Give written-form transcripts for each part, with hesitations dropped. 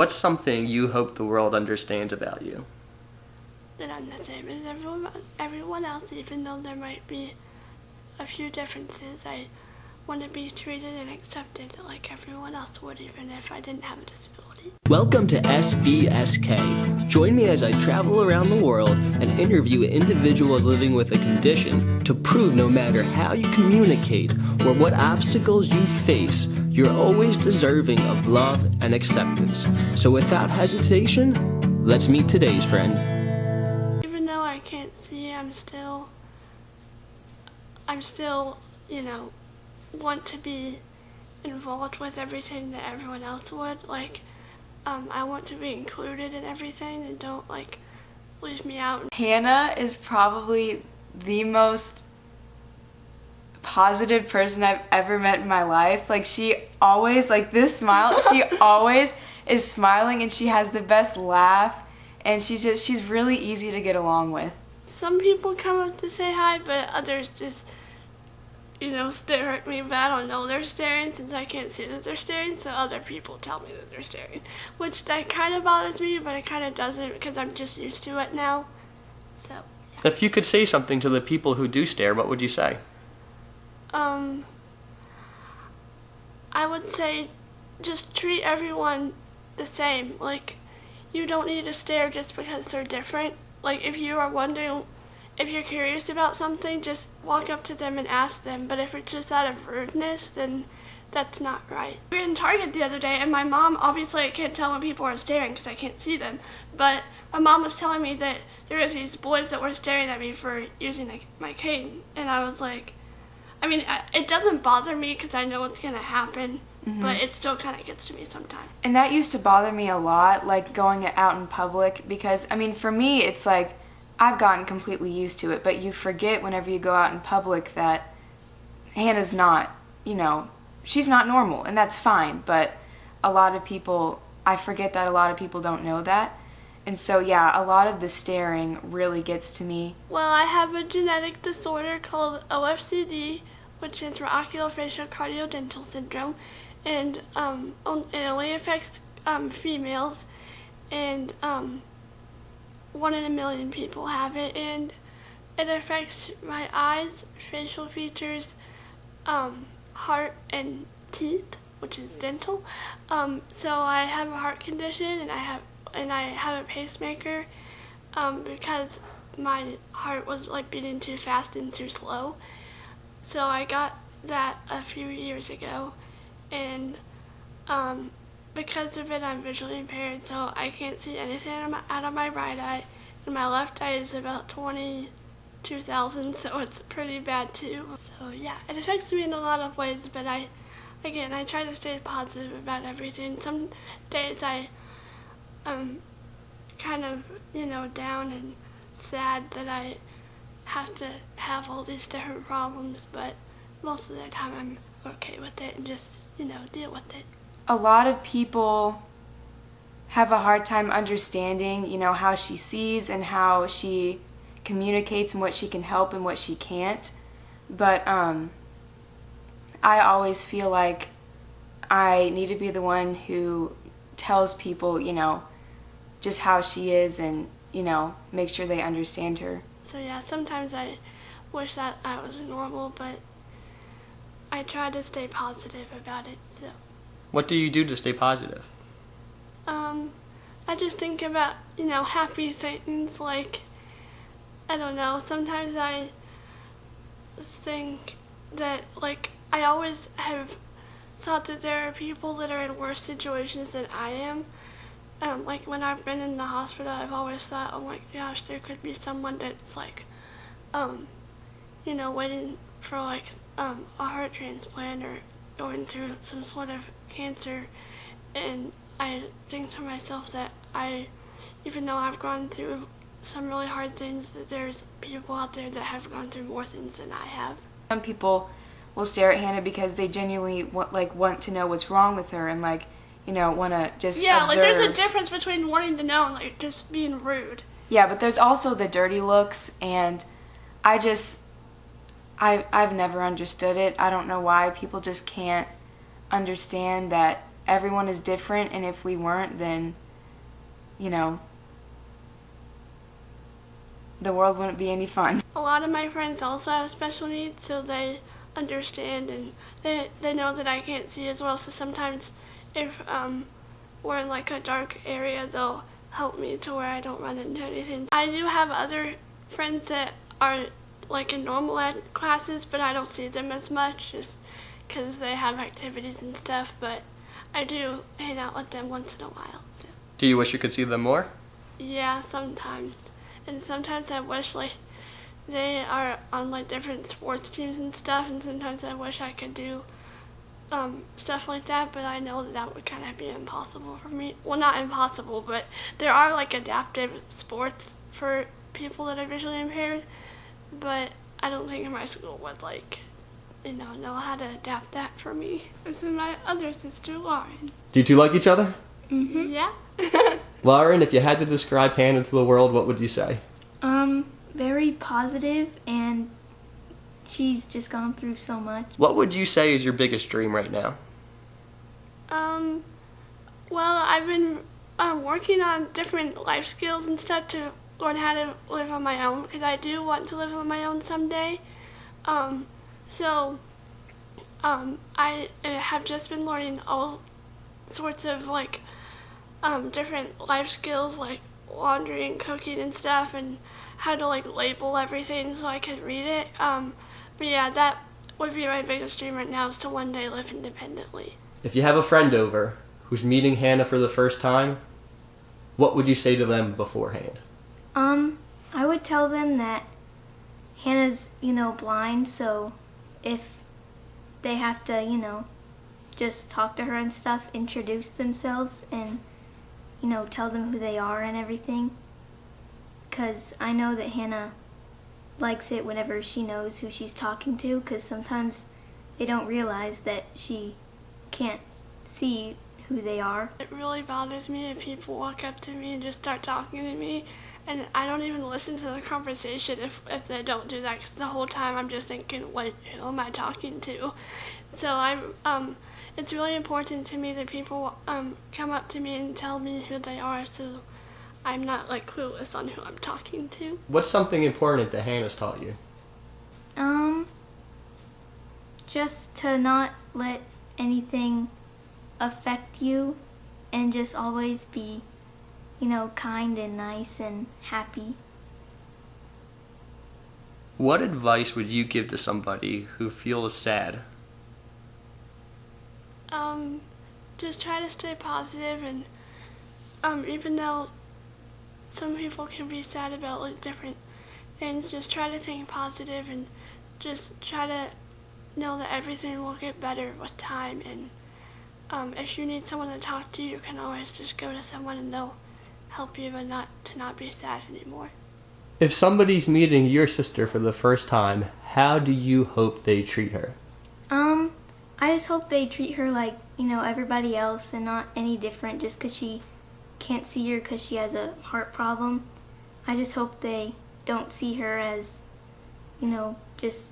What's something you hope the world understands about you? That I'm the same as everyone else, even though there might be a few differences. I want to be treated and accepted like everyone else would, even if I didn't have a disability. Welcome to SBSK. Join me as I travel around the world and interview individuals living with a condition to prove no matter how you communicate or what obstacles you face, you're always deserving of love and acceptance. So without hesitation, let's meet today's friend. Even though I can't see, I'm still, want to be involved with everything that everyone else would. I want to be included in everything and don't, leave me out. Hannah is probably the most positive person I've ever met in my life. She always, this smile, she always is smiling, and she has the best laugh, and she's really easy to get along with. Some people come up to say hi, but others just stare at me, but I don't know they're staring since I can't see that they're staring, so other people tell me that they're staring, which that kind of bothers me, but it kind of doesn't because I'm just used to it now. So, yeah. If you could say something to the people who do stare, what would you say? I would say just treat everyone the same. You don't need to stare just because they're different. If you are wondering, if you're curious about something, just walk up to them and ask them. But if it's just out of rudeness, then that's not right. We were in Target the other day, and my mom, obviously I can't tell when people are staring because I can't see them, but my mom was telling me that there was these boys that were staring at me for using my cane, and I was like, it doesn't bother me because I know what's going to happen, but it still kind of gets to me sometimes. And that used to bother me a lot, going out in public, because, for me, it's I've gotten completely used to it, but you forget whenever you go out in public that Hannah's not, she's not normal, and that's fine, but I forget that a lot of people don't know that. And so, yeah, a lot of the staring really gets to me. Well, I have a genetic disorder called OFCD, which is for Oculofaciocardiodental syndrome, and it only affects females, and 1 in a million people have it, and it affects my eyes, facial features, heart, and teeth, which is dental. So I have a heart condition, and I have a pacemaker because my heart was beating too fast and too slow. So I got that a few years ago, and because of it, I'm visually impaired, so I can't see anything out of my right eye, and my left eye is about 22,000, so it's pretty bad too. So yeah, it affects me in a lot of ways, but I try to stay positive about everything. Some days I'm kind of, down and sad that I have to have all these different problems, but most of the time I'm okay with it and just, deal with it. A lot of people have a hard time understanding, how she sees and how she communicates and what she can help and what she can't. But I always feel like I need to be the one who tells people, just how she is and, make sure they understand her. So yeah, sometimes I wish that I was normal, but I try to stay positive about it, so. What do you do to stay positive? I just think about, happy things, I don't know, sometimes I think that, I always have thought that there are people that are in worse situations than I am. When I've been in the hospital, I've always thought, oh my gosh, there could be someone that's waiting for a heart transplant or going through some sort of cancer, and I think to myself that even though I've gone through some really hard things, that there's people out there that have gone through more things than I have. Some people will stare at Hannah because they genuinely want to know what's wrong with her and want to just observe. There's a difference between wanting to know and just being rude. Yeah, but there's also the dirty looks, and I've never understood it. I don't know why people just can't understand that everyone is different, and if we weren't, then, the world wouldn't be any fun. A lot of my friends also have special needs, so they understand, and they know that I can't see as well, so sometimes if we're in like a dark area, they'll help me to where I don't run into anything. I do have other friends that are like in normal ed classes, but I don't see them as much just because they have activities and stuff, but I do hang out with them once in a while. So. Do you wish you could see them more? Yeah, sometimes. And sometimes I wish like they are on like different sports teams and stuff, and sometimes I wish I could do stuff like that, but I know that would kind of be impossible for me. Well, not impossible, but there are like adaptive sports for people that are visually impaired, but I don't think my school would like, know how to adapt that for me. This is my other sister, Lauren. Do you two like each other? Mm-hmm. Yeah. Lauren, if you had to describe Hannah to the world, what would you say? Very positive, and she's just gone through so much. What would you say is your biggest dream right now? Well, I've been working on different life skills and stuff to learn how to live on my own, because I do want to live on my own someday. I have just been learning all sorts of like different life skills like laundry and cooking and stuff, and how to like label everything so I could read it. But yeah, that would be my biggest dream right now, is to one day live independently. If you have a friend over who's meeting Hannah for the first time, what would you say to them beforehand? I would tell them that Hannah's, blind, so if they have to, just talk to her and stuff, introduce themselves, and, tell them who they are and everything. Because I know that Hannah likes it whenever she knows who she's talking to, because sometimes they don't realize that she can't see who they are. It really bothers me if people walk up to me and just start talking to me, and I don't even listen to the conversation if they don't do that, because the whole time I'm just thinking, who am I talking to? So it's really important to me that people come up to me and tell me who they are, so I'm not like clueless on who I'm talking to. What's something important that Hannah's taught you? Just to not let anything affect you, and just always be, kind and nice and happy. What advice would you give to somebody who feels sad? Just try to stay positive, and even though some people can be sad about like different things, just try to think positive and just try to know that everything will get better with time, and if you need someone to talk to, you can always just go to someone and they'll help you, and not be sad anymore. If somebody's meeting your sister for the first time, how do you hope they treat her? I just hope they treat her like, everybody else, and not any different just because she can't see her because she has a heart problem. I just hope they don't see her as, just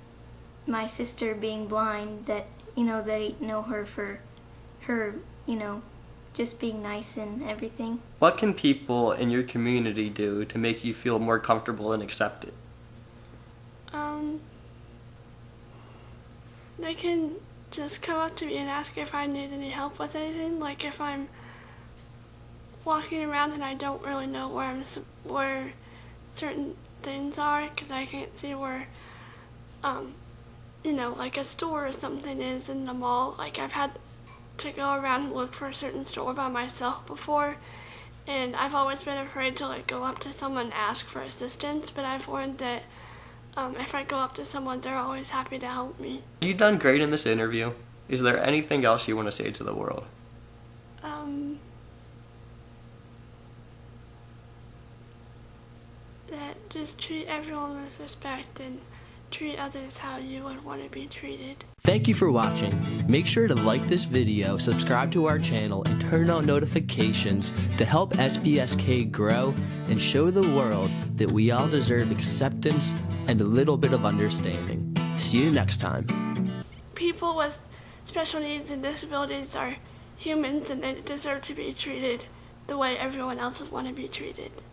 my sister being blind, that, they know her for her, just being nice and everything. What can people in your community do to make you feel more comfortable and accepted? They can just come up to me and ask if I need any help with anything. Like if I'm walking around and I don't really know where certain things are, because I can't see where, like a store or something is in the mall. Like I've had to go around and look for a certain store by myself before, and I've always been afraid to like go up to someone and ask for assistance, but I've learned that if I go up to someone, they're always happy to help me. You've done great in this interview. Is there anything else you want to say to the world? That just treat everyone with respect and treat others how you would want to be treated. Thank you for watching. Make sure to like this video, subscribe to our channel, and turn on notifications to help SBSK grow and show the world that we all deserve acceptance and a little bit of understanding. See you next time. People with special needs and disabilities are humans and they deserve to be treated the way everyone else would want to be treated.